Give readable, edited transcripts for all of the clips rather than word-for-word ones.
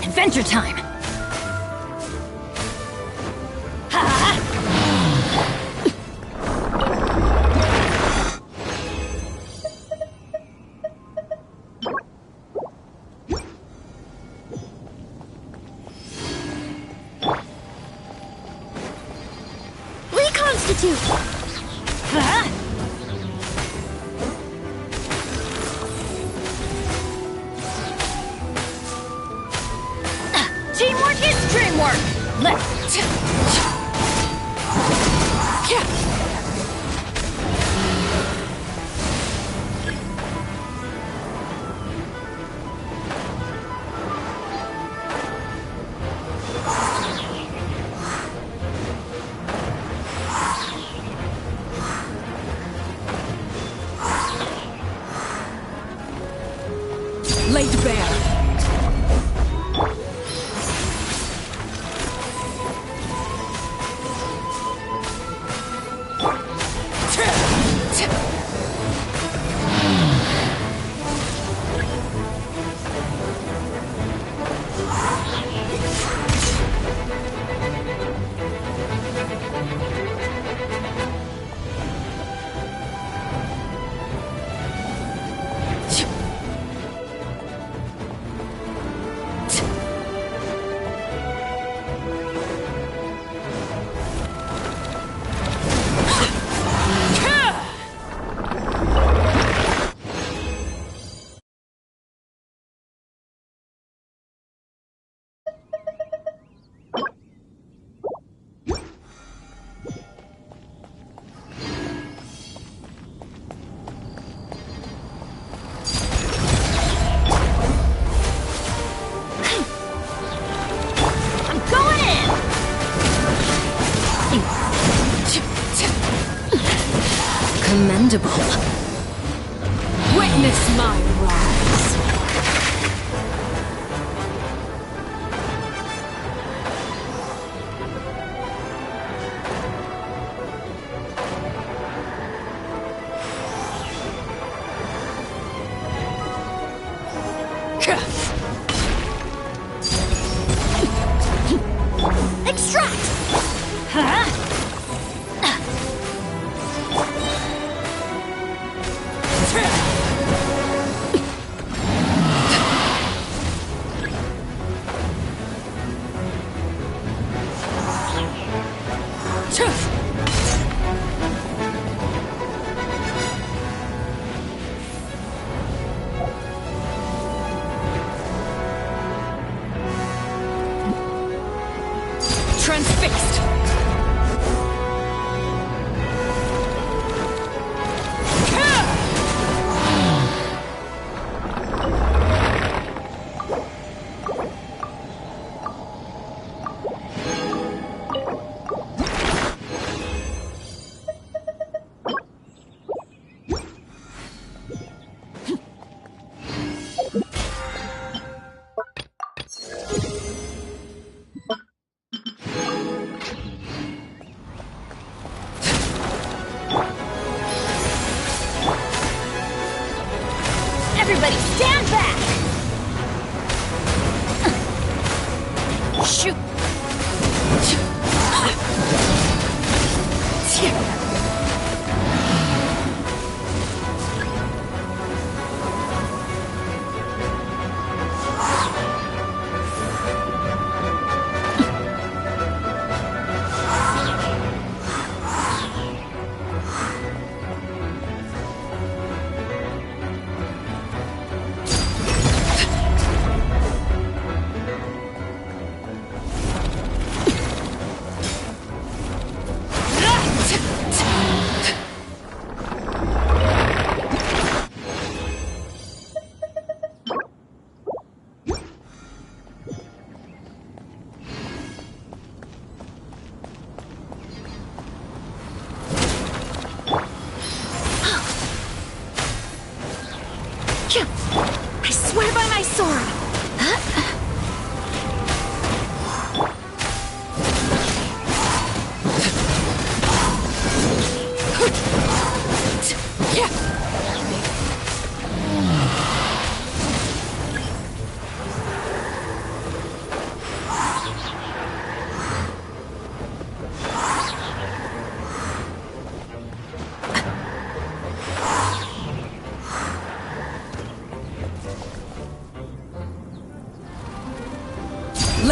Adventure time! Reconstitute! Teamwork is dreamwork! Left! Laid bare. Commendable. Witness my rise. Extract! Huh? Transfixed.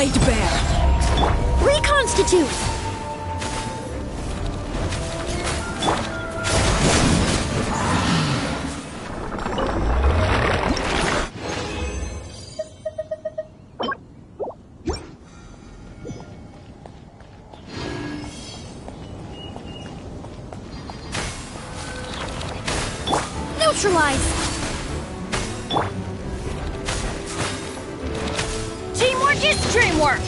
Laid bare. Reconstitute! Neutralize! Teamwork is dreamwork!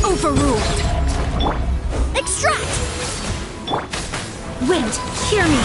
Overruled. Extract! Wind, hear me!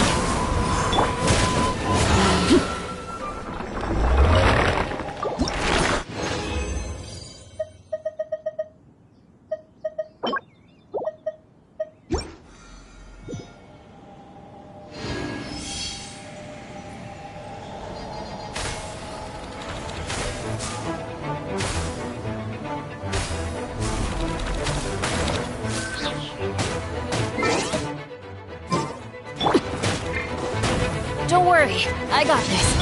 Don't worry, I got this.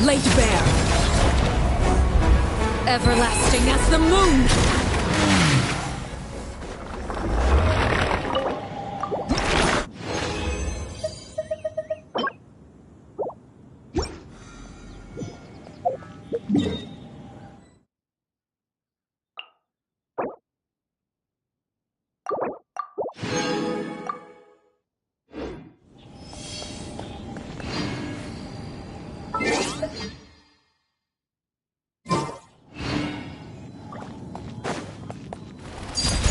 Laid bare. Everlasting as the moon.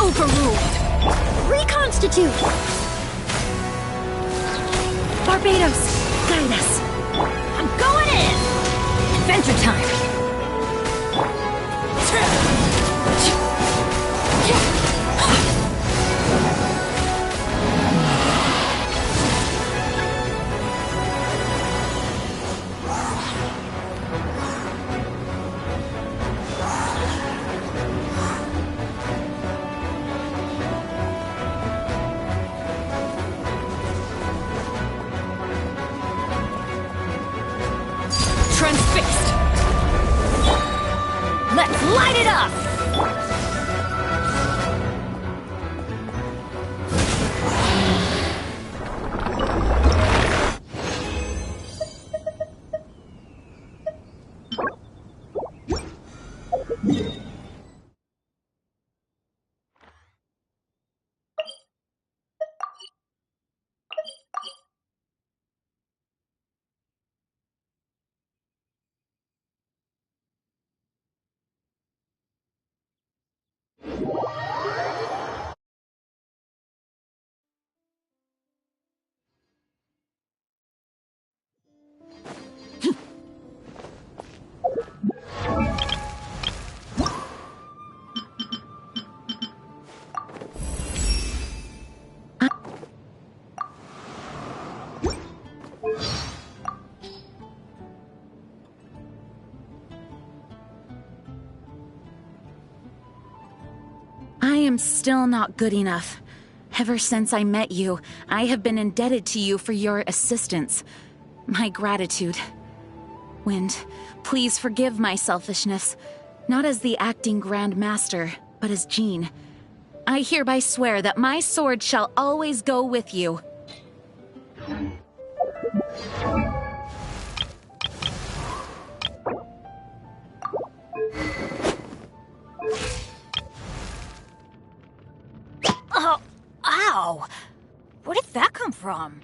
Overruled! Reconstitute! Barbados, guide us! I'm going in! Adventure time! Transfixed. Let's light it up! am still not good enough. Ever since I met you, I have been indebted to you for your assistance. My gratitude. Wind, please forgive my selfishness. Not as the acting Grand Master, but as Jean. I hereby swear that my sword shall always go with you. Oh, ow! Where did that come from?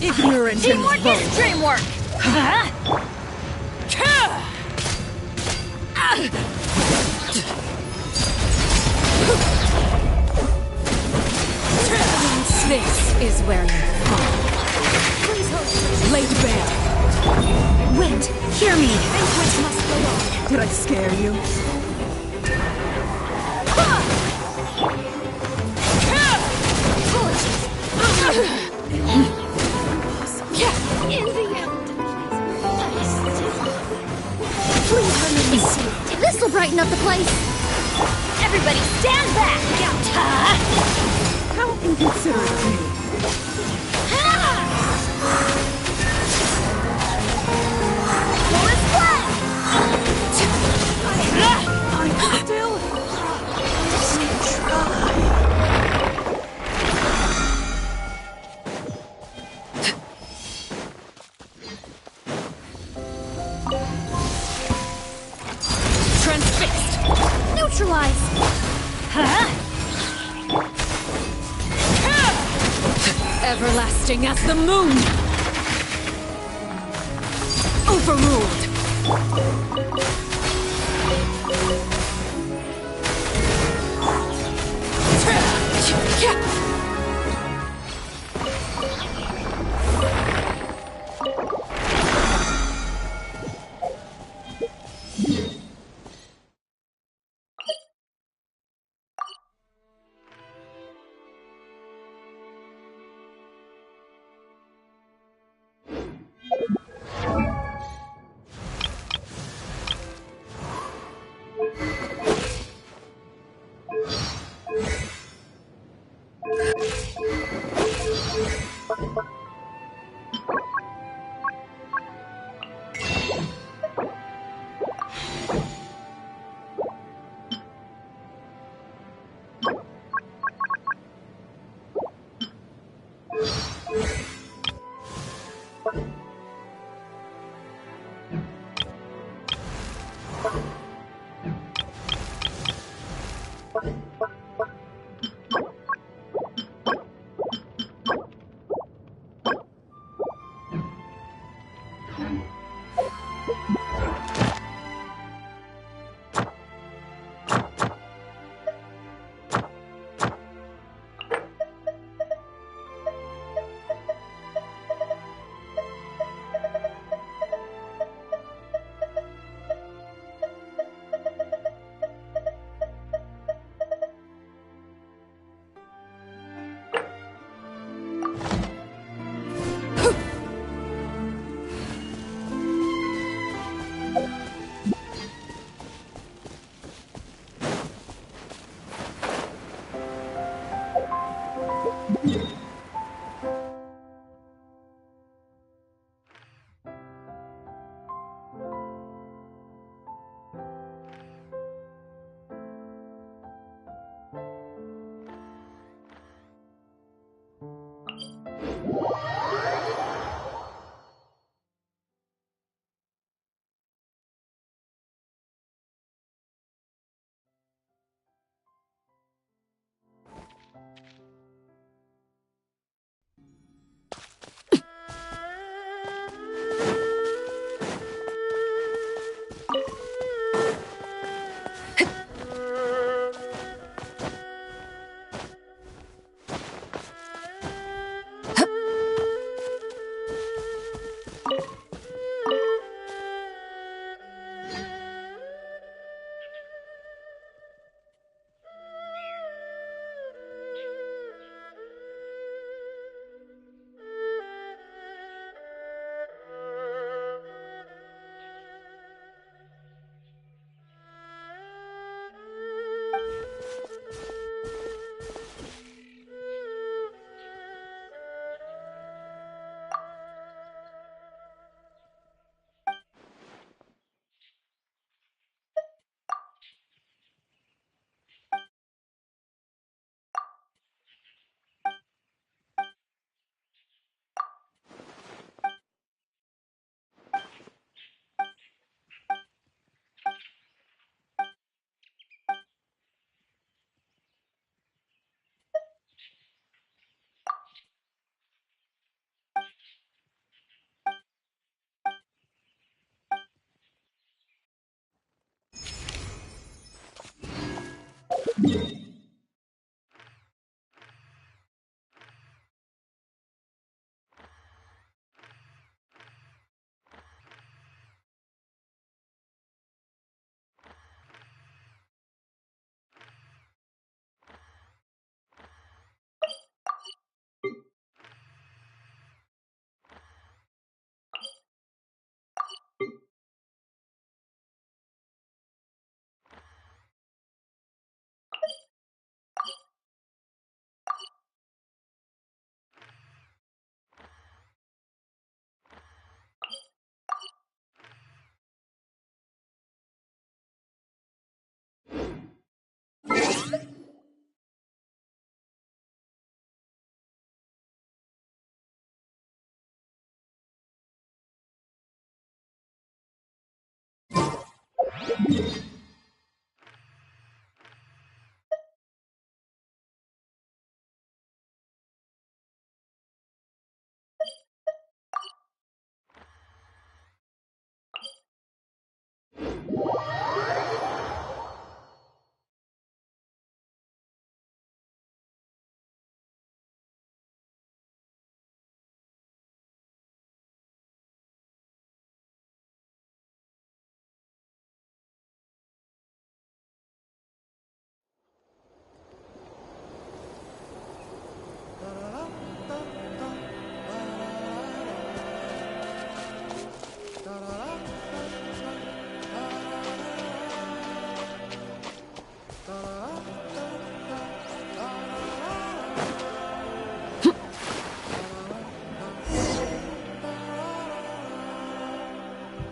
Ignorant and Teamwork bold. is dreamwork! Huh? This is where you fall. Laid bare. Wind, hear me! Banquet must go on. Did I scare you? In the end. Please, this'll brighten up the place. Everybody stand back! How inconsiderate of me. I'm still... Transfixed! Neutralize! Everlasting as the moon! Overruled!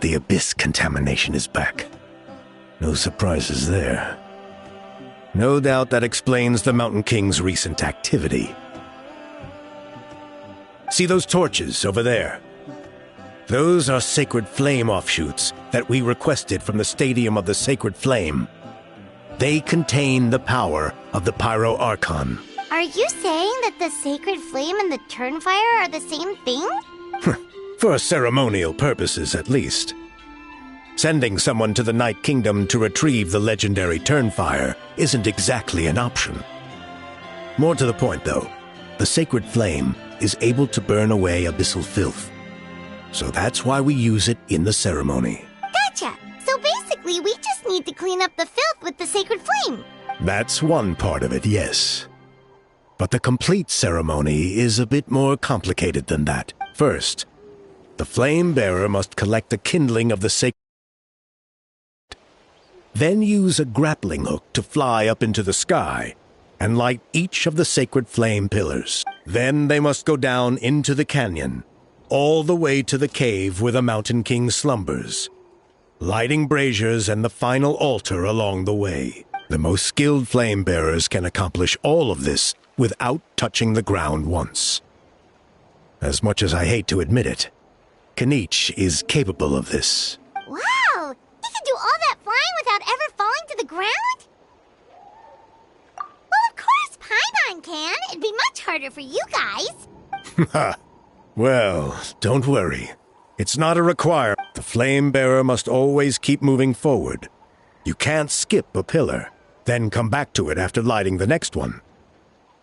The Abyss contamination is back. No surprises there. No doubt that explains the Mountain King's recent activity. See those torches over there? Those are sacred flame offshoots that we requested from the Stadium of the Sacred Flame. They contain the power of the Pyro Archon. Are you saying that the sacred flame and the turnfire are the same thing? For ceremonial purposes, at least. Sending someone to the Night Kingdom to retrieve the legendary turnfire isn't exactly an option. More to the point, though, the sacred flame is able to burn away abyssal filth. So that's why we use it in the ceremony. Gotcha! So basically, we just need to clean up the filth with the sacred flame. That's one part of it, yes. But the complete ceremony is a bit more complicated than that. First, the flame bearer must collect the kindling of the sacred, then use a grappling hook to fly up into the sky and light each of the sacred flame pillars. Then they must go down into the canyon, all the way to the cave where the Mountain King slumbers, lighting braziers and the final altar along the way. The most skilled flame bearers can accomplish all of this without touching the ground once. As much as I hate to admit it, Kanich is capable of this. Wow! He can do all that flying without ever falling to the ground? Well, of course Paimon can. It'd be much harder for you guys. Ha! Well, don't worry. It's not a requirement. The flame bearer must always keep moving forward. You can't skip a pillar, then come back to it after lighting the next one.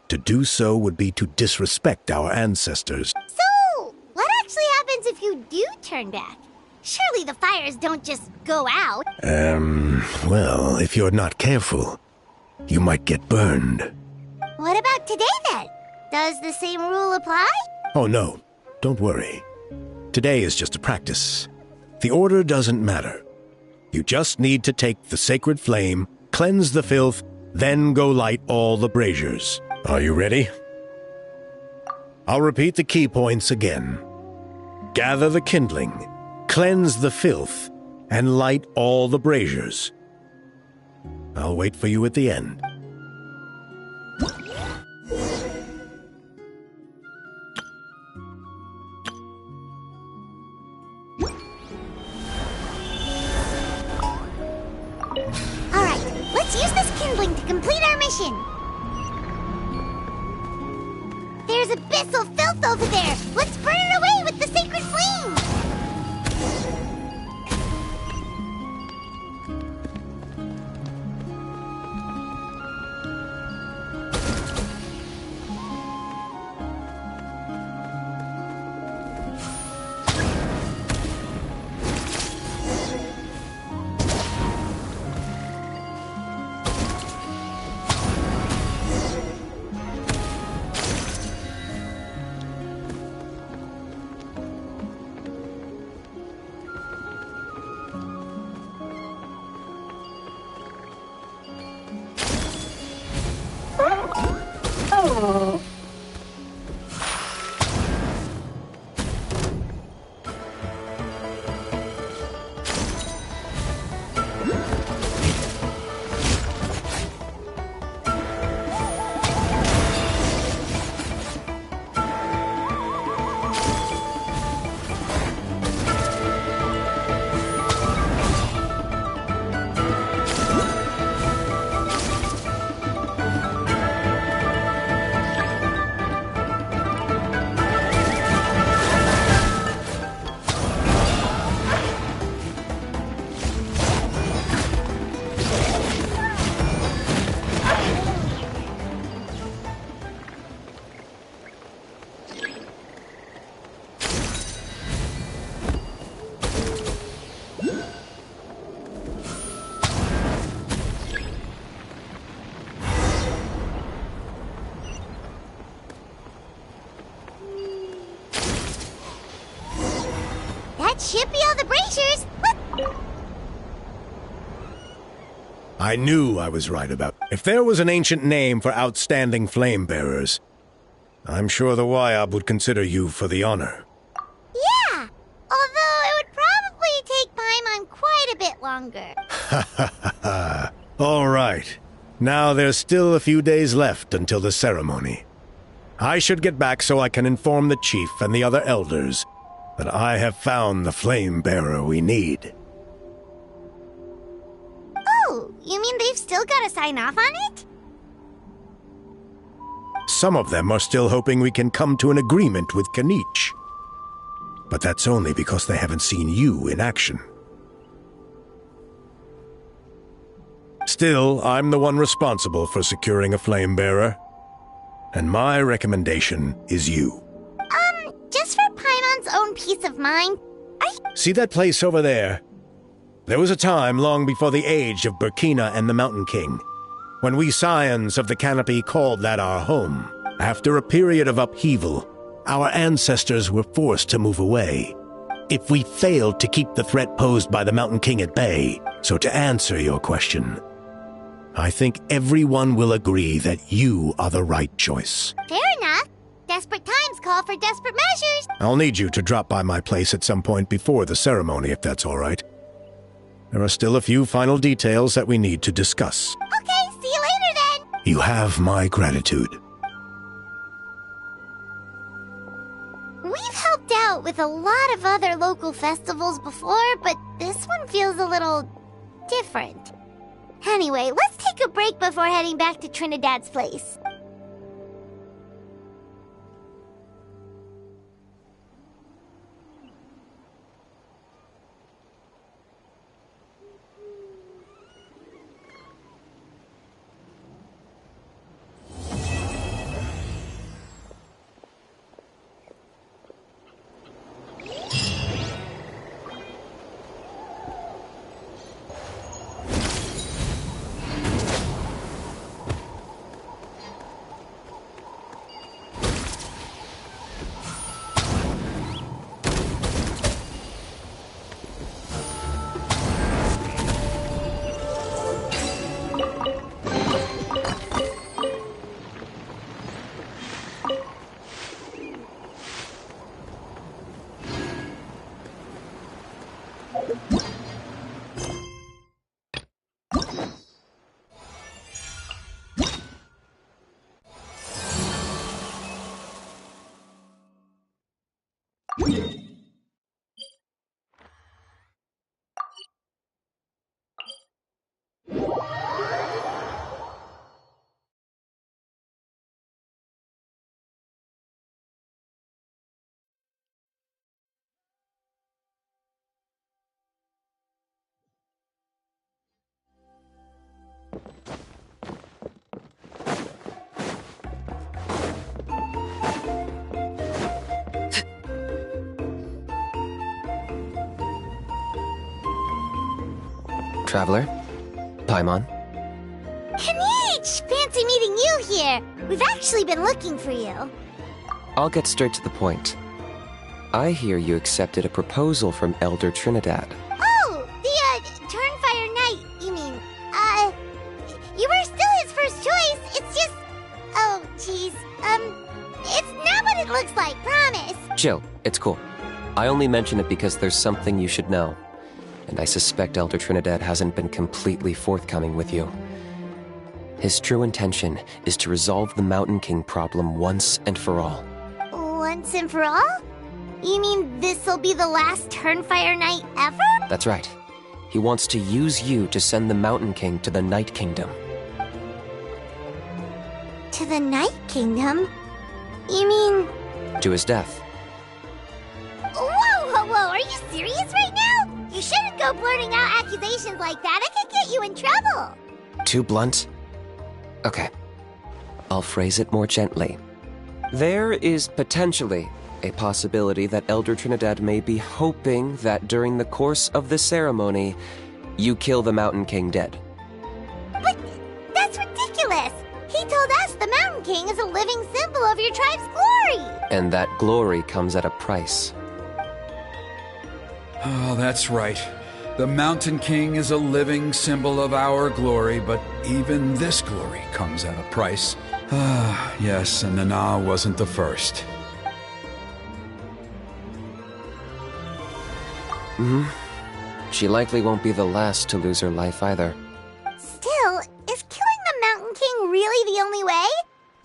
To do so would be to disrespect our ancestors. So, what actually happens if you do turn back? Surely the fires don't just go out. Well, if you're not careful, you might get burned. What about today then? Does the same rule apply? Oh no, don't worry. Today is just a practice. The order doesn't matter. You just need to take the sacred flame, cleanse the filth, then go light all the braziers. Are you ready? I'll repeat the key points again. Gather the kindling, cleanse the filth, and light all the braziers. I'll wait for you at the end. Alright, let's use this kindling to complete our mission. There's abyssal filth over there. Let's burn it away with the sacred flame. That should be all the braziers. I knew I was right about it. If there was an ancient name for outstanding flame bearers, I'm sure the Wayab would consider you for the honor. Yeah, although it would probably take Paimon quite a bit longer. Ha ha ha ha. All right. Now there's still a few days left until the ceremony. I should get back so I can inform the chief and the other elders. that I have found the flame bearer we need. Oh, you mean they've still got to sign off on it? Some of them are still hoping we can come to an agreement with Kanich. But that's only because they haven't seen you in action. Still, I'm the one responsible for securing a flame bearer. And my recommendation is you. Just for Paimon's own peace of mind, See that place over there? There was a time long before the age of Burkina and the Mountain King, when we Scions of the Canopy called that our home. After a period of upheaval, our ancestors were forced to move away. If we failed to keep the threat posed by the Mountain King at bay, so to answer your question, I think everyone will agree that you are the right choice. fair enough. Desperate times call for desperate measures. I'll need you to drop by my place at some point before the ceremony, if that's all right. There are still a few final details that we need to discuss. Okay, see you later then. You have my gratitude. We've helped out with a lot of other local festivals before, but this one feels a little different. Anyway, let's take a break before heading back to Trinidad's place. Traveler? Paimon? Kanich! Fancy meeting you here. We've actually been looking for you. I'll get straight to the point. I hear you accepted a proposal from Elder Trinidad. Oh, the, Turnfire Knight, you mean. You were still his first choice. It's just... Oh, jeez. It's not what it looks like, promise. Chill, it's cool. I only mention it because there's something you should know. And I suspect Elder Trinidad hasn't been completely forthcoming with you. His true intention is to resolve the Mountain King problem once and for all. Once and for all? You mean this'll be the last Turnfire Knight ever? That's right. He wants to use you to send the Mountain King to the Night Kingdom. To the Night Kingdom? You mean... To his death. Whoa! Are you serious right now? You shouldn't go blurting out accusations like that. It could get you in trouble. Too blunt? Okay. I'll phrase it more gently. There is potentially a possibility that Elder Trinidad may be hoping that during the course of the ceremony, you kill the Mountain King dead. But that's ridiculous. He told us the Mountain King is a living symbol of your tribe's glory. And that glory comes at a price. Oh, that's right. The Mountain King is a living symbol of our glory, but even this glory comes at a price. Ah, yes, and Nana wasn't the first. She likely won't be the last to lose her life either. Still, is killing the Mountain King really the only way?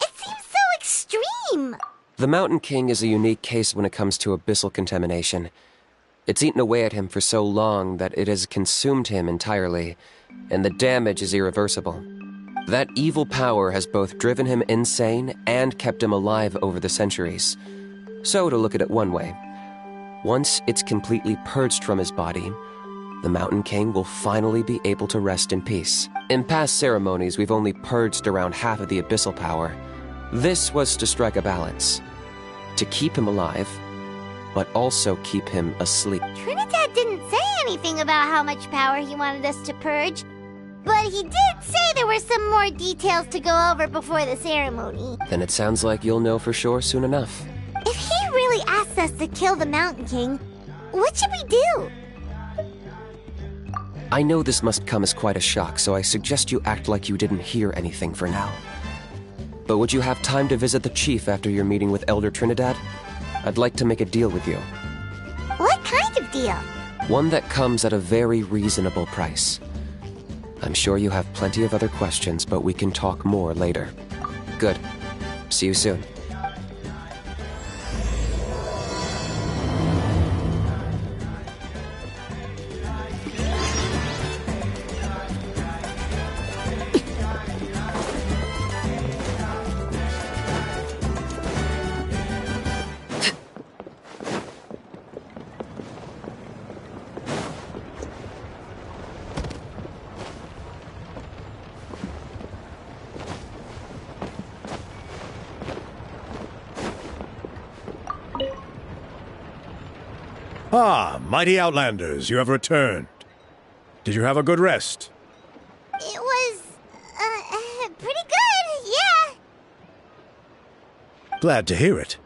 It seems so extreme. The Mountain King is a unique case when it comes to abyssal contamination. It's eaten away at him for so long that it has consumed him entirely, and the damage is irreversible. That evil power has both driven him insane and kept him alive over the centuries. So, to look at it one way, once it's completely purged from his body, the Mountain King will finally be able to rest in peace. In past ceremonies, we've only purged around half of the abyssal power. This was to strike a balance, to keep him alive, but also keep him asleep. Trinidad didn't say anything about how much power he wanted us to purge, but he did say there were some more details to go over before the ceremony. Then it sounds like you'll know for sure soon enough. If he really asks us to kill the Mountain King, what should we do? I know this must come as quite a shock, so I suggest you act like you didn't hear anything for now. But would you have time to visit the chief after your meeting with Elder Trinidad? I'd like to make a deal with you. What kind of deal? One that comes at a very reasonable price. I'm sure you have plenty of other questions, but we can talk more later. Good. See you soon. Ah, mighty Outlanders, you have returned. Did you have a good rest? It was, pretty good, yeah. Glad to hear it.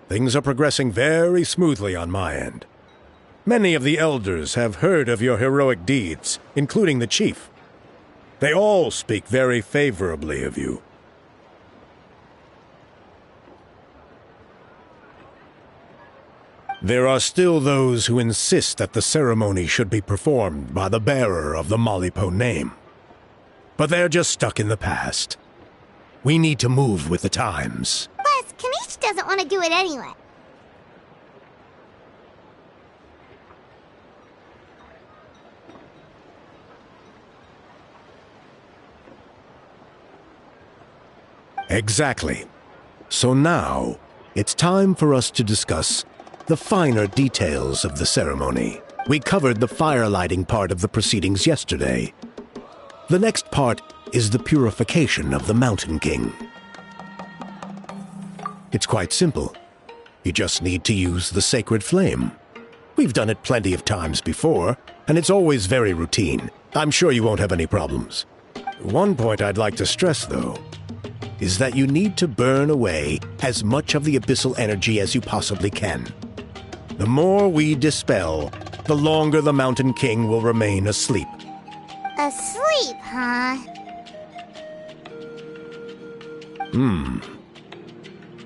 Things are progressing very smoothly on my end. Many of the elders have heard of your heroic deeds, including the chief. They all speak very favorably of you. There are still those who insist that the ceremony should be performed by the bearer of the Malipo name. But they're just stuck in the past. We need to move with the times. Plus, Kanish doesn't want to do it anyway. Exactly. So now, it's time for us to discuss the finer details of the ceremony. We covered the fire-lighting part of the proceedings yesterday. The next part is the purification of the Mountain King. It's quite simple. You just need to use the sacred flame. We've done it plenty of times before, and it's always very routine. I'm sure you won't have any problems. One point I'd like to stress, though, is that you need to burn away as much of the abyssal energy as you possibly can. The more we dispel, the longer the Mountain King will remain asleep. Asleep, huh?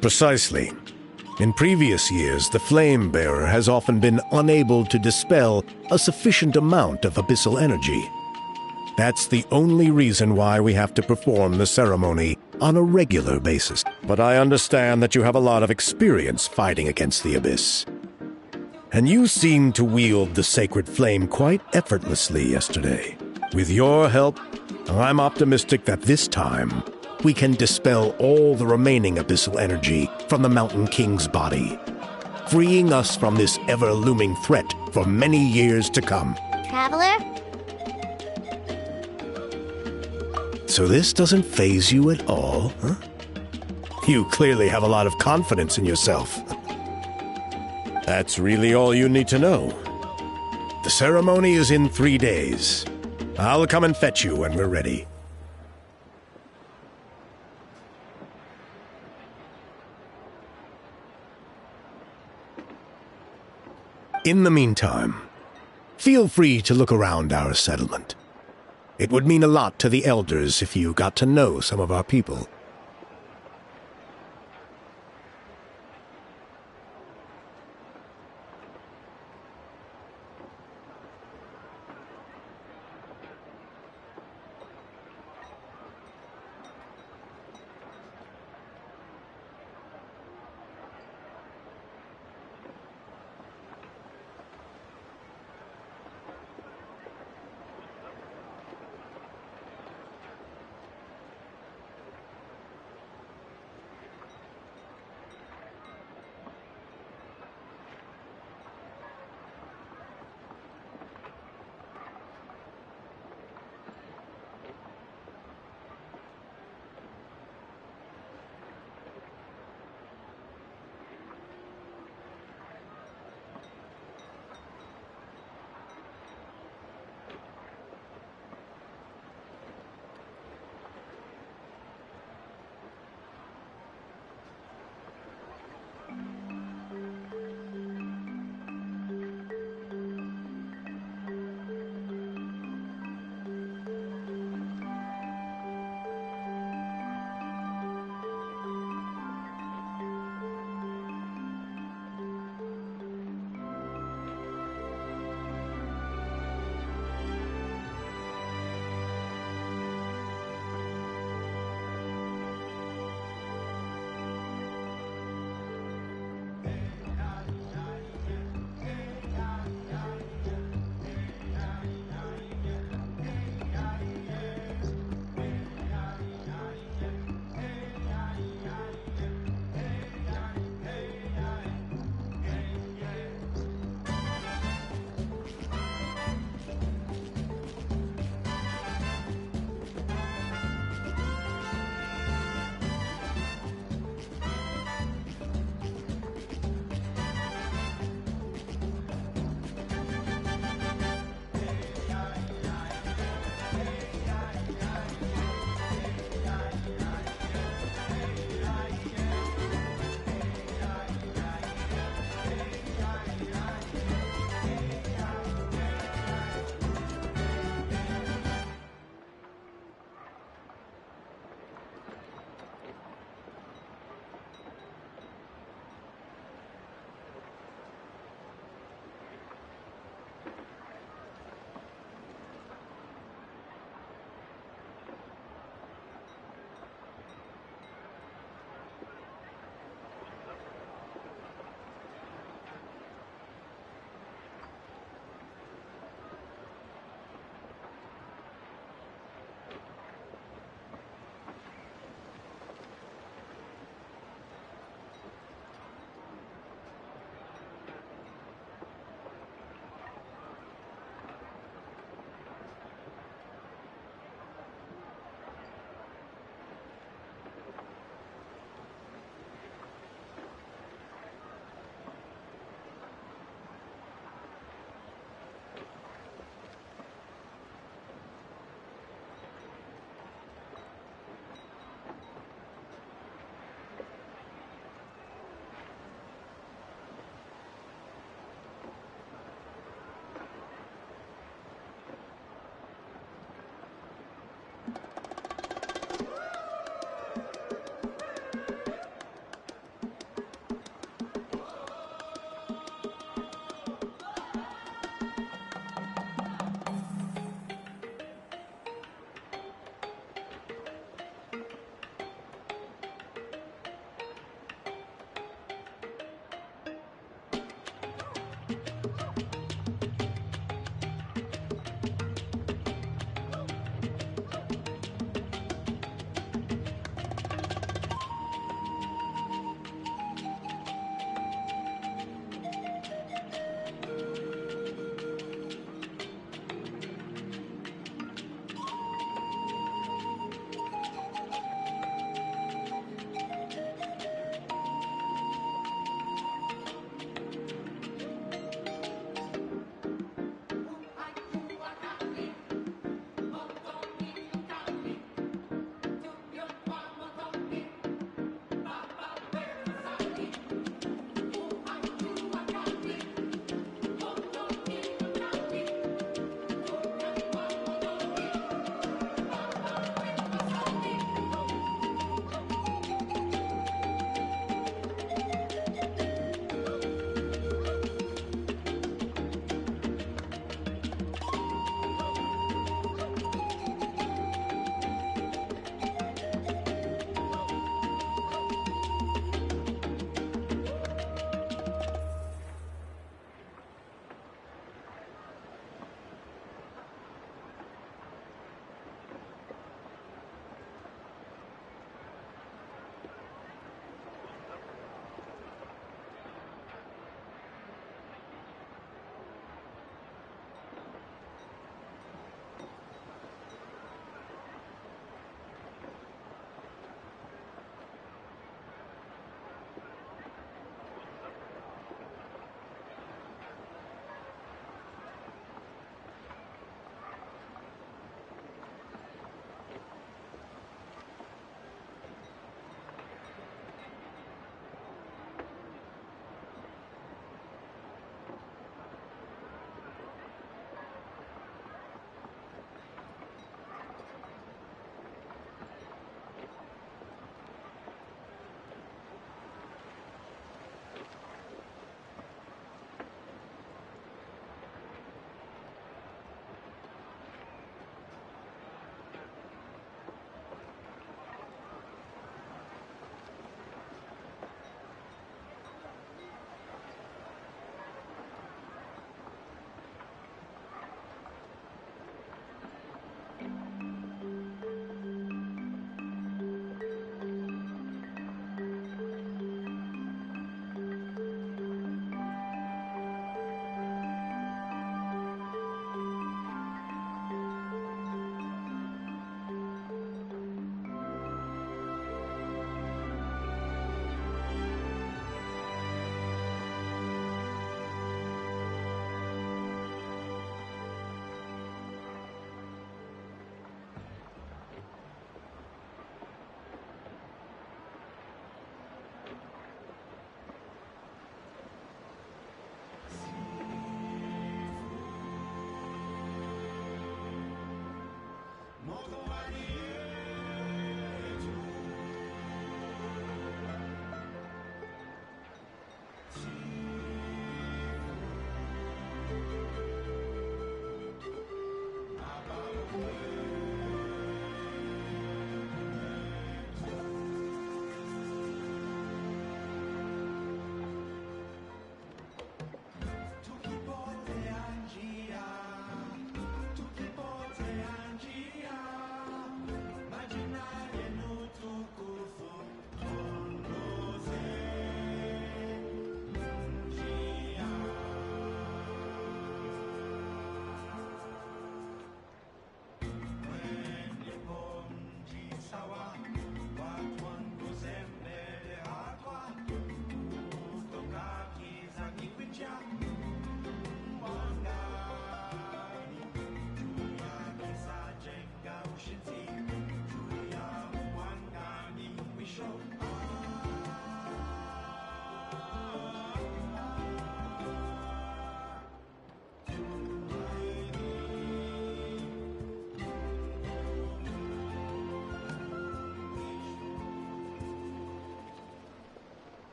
Precisely. In previous years, the Flame Bearer has often been unable to dispel a sufficient amount of abyssal energy. That's the only reason why we have to perform the ceremony on a regular basis. But I understand that you have a lot of experience fighting against the Abyss. And you seemed to wield the sacred flame quite effortlessly yesterday. With your help, I'm optimistic that this time we can dispel all the remaining abyssal energy from the Mountain King's body, freeing us from this ever-looming threat for many years to come. Traveler? So this doesn't faze you at all, huh? You clearly have a lot of confidence in yourself. That's really all you need to know. The ceremony is in 3 days. I'll come and fetch you when we're ready. In the meantime, feel free to look around our settlement. It would mean a lot to the elders if you got to know some of our people.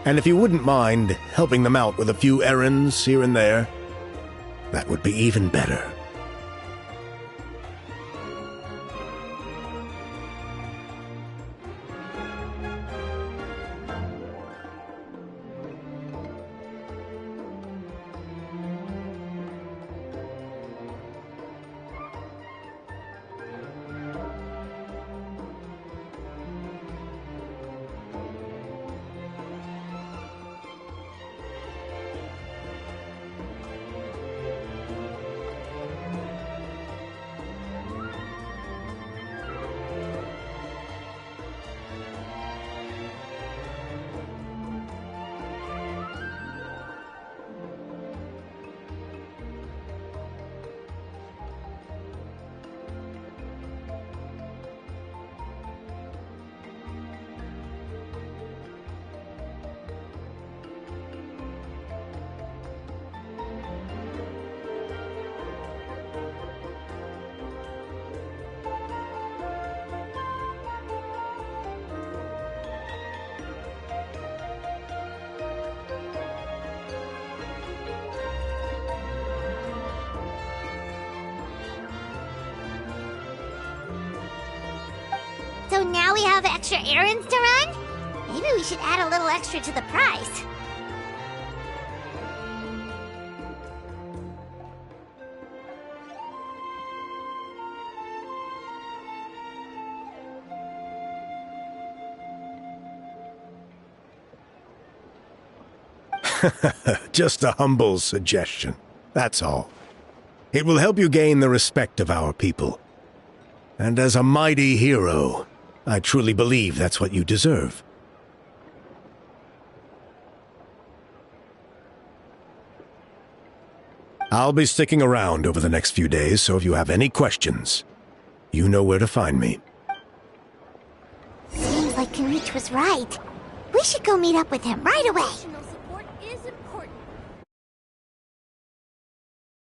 And if you wouldn't mind helping them out with a few errands here and there, that would be even better. So now we have extra errands to run? Maybe we should add a little extra to the price. Just a humble suggestion, that's all. It will help you gain the respect of our people. And as a mighty hero, I truly believe that's what you deserve. I'll be sticking around over the next few days, so if you have any questions, you know where to find me. Seems like Kanich was right. We should go meet up with him right away.